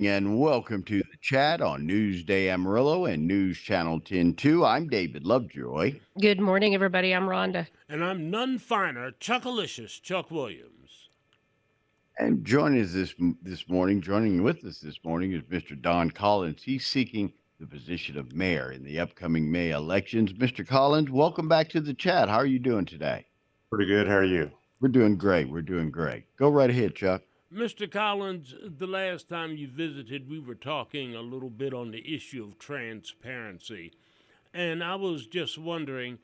And welcome to the chat on Newsday Amarillo and News Channel 10-2. I'm David Lovejoy. Good morning, everybody. I'm Rhonda. And I'm none finer, Chuckalicious Chuck Williams. And joining us joining with us this morning is Mr. Don Collins. He's seeking the position of mayor in the upcoming May elections. Mr. Collins, welcome back to the chat. How are you doing today? Pretty good. How are you? We're doing great. Go right ahead, Chuck. Mr. Collins, the last time you visited, we were talking a little bit on the issue of transparency. And I was just wondering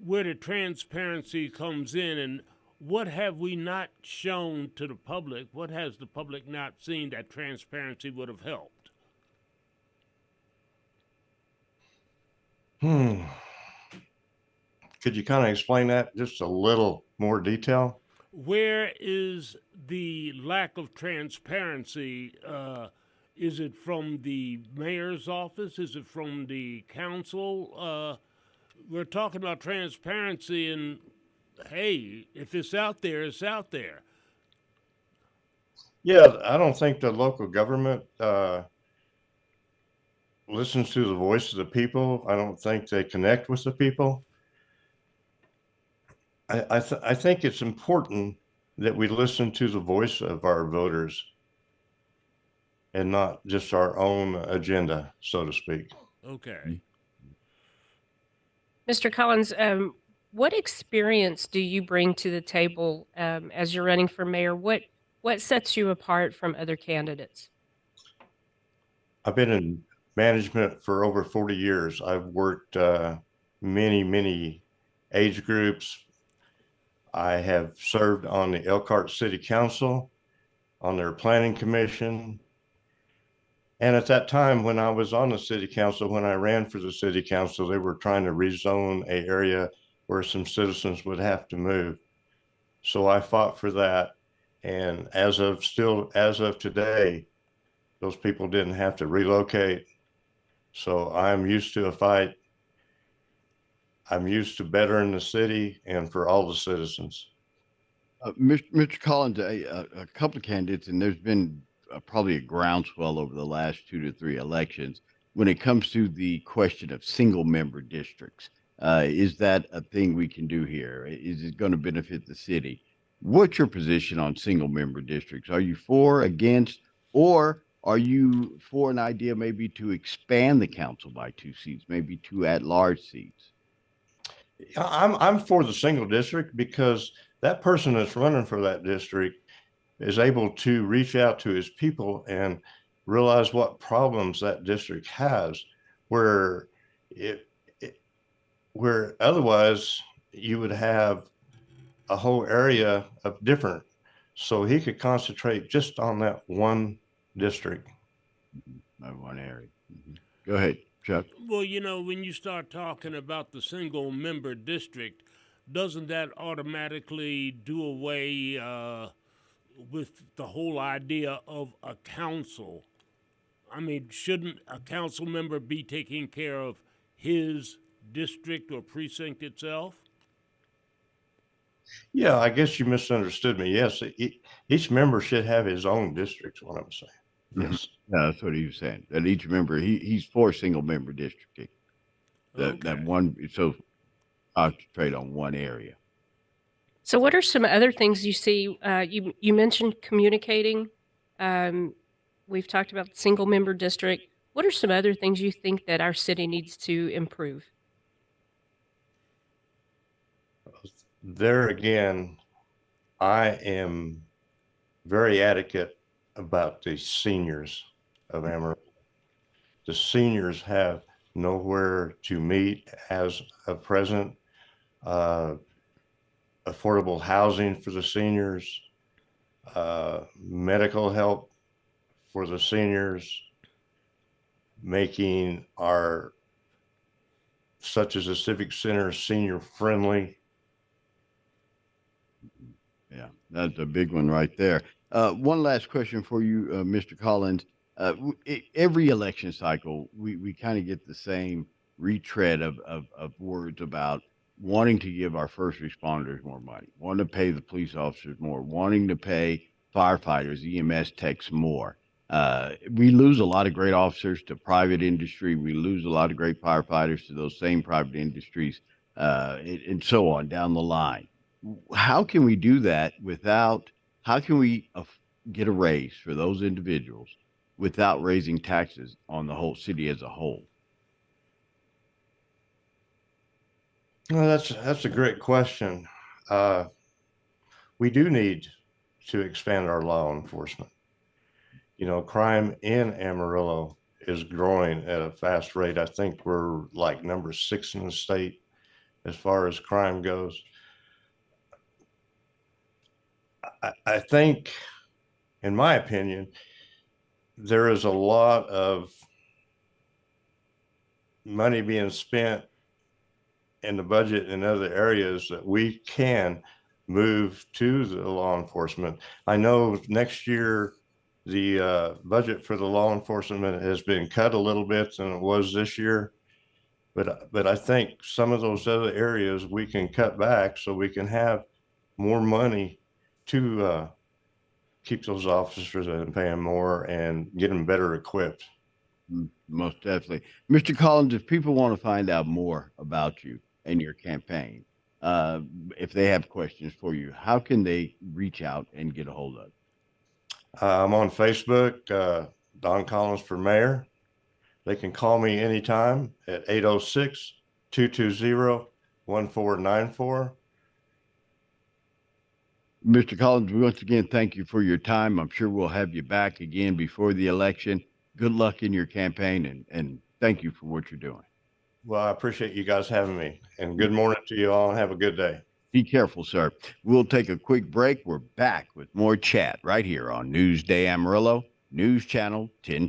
where the transparency comes in and what have we not shown to the public? What has the public not seen that transparency would have helped? Could you kind of explain that just a little more detail? Where is the lack of transparency? Is it from the mayor's office? Is it from the council? We're talking about transparency, and hey, if it's out there, it's out there. Yeah, I don't think the local government listens to the voice of the people. I don't think they connect with the people. I think it's important that we listen to the voice of our voters and not just our own agenda, so to speak. Okay. Mr. Collins, what experience do you bring to the table as you're running for mayor? What sets you apart from other candidates? I've been in management for over 40 years. I've worked many age groups. I have served on the Elkhart City Council, on their planning commission. And at that time, when I was on the city council, when I ran for the city council, they were trying to rezone an area where some citizens would have to move. So I fought for that. And as of today, those people didn't have to relocate. So I'm used to a fight. I'm used to bettering the city and for all the citizens. Mr. Collins, a couple of candidates, and there's been probably a groundswell over the last 2 to 3 elections when it comes to the question of single member districts. Is that a thing we can do here? Is it going to benefit the city? What's your position on single member districts? Are you for, against, or are you for an idea maybe to expand the council by 2 seats, maybe 2 at-large seats? I'm for the single district because that person that's running for that district is able to reach out to his people and realize what problems that district has, where otherwise you would have a whole area of different. So he could concentrate just on that one district. One area. Go ahead, Chuck. Well, when you start talking about the single member district, doesn't that automatically do away with the whole idea of a council? I mean, shouldn't a council member be taking care of his district or precinct itself? Yeah, I guess you misunderstood me. Yes, each member should have his own district, is what I'm saying. Yes. Yeah, that's what he was saying. That each member, he's for single member districting. That one, so concentrate on one area. So what are some other things you see? You mentioned communicating. We've talked about the single member district. What are some other things you think that our city needs to improve? There again, I am very advocate about the seniors of Amarillo. The seniors have nowhere to meet as of present. Affordable housing for the seniors, medical help for the seniors, making our, such as the Civic Center, senior friendly. Yeah, that's a big one right there. One last question for you, Mr. Collins. Every election cycle, we kind of get the same retread of words about wanting to give our first responders more money, wanting to pay the police officers more, wanting to pay firefighters, EMS techs more. We lose a lot of great officers to private industry. We lose a lot of great firefighters to those same private industries, and so on down the line. How can we do that without, how can we get a raise for those individuals without raising taxes on the whole city as a whole? Well, that's a great question. We do need to expand our law enforcement. You know, crime in Amarillo is growing at a fast rate. I think we're like number 6 in the state as far as crime goes. I think, in my opinion, there is a lot of money being spent in the budget in other areas that we can move to the law enforcement. I know next year the budget for the law enforcement has been cut a little bit than it was this year, but I think some of those other areas we can cut back so we can have more money to keep those officers and pay them more and get them better equipped. Most definitely. Mr. Collins, if people want to find out more about you and your campaign, uh, if they have questions for you, how can they reach out and get a hold of you? I'm on Facebook, Don Collins for mayor. They can call me anytime at 806-220-1494. Mr. Collins, once again, thank you for your time. I'm sure we'll have you back again before the election. Good luck in your campaign, and thank you for what you're doing. Well, I appreciate you guys having me, and good morning to you all, and have a good day. Be careful, sir. We'll take a quick break. We're back with more chat right here on Newsday Amarillo, News Channel 10.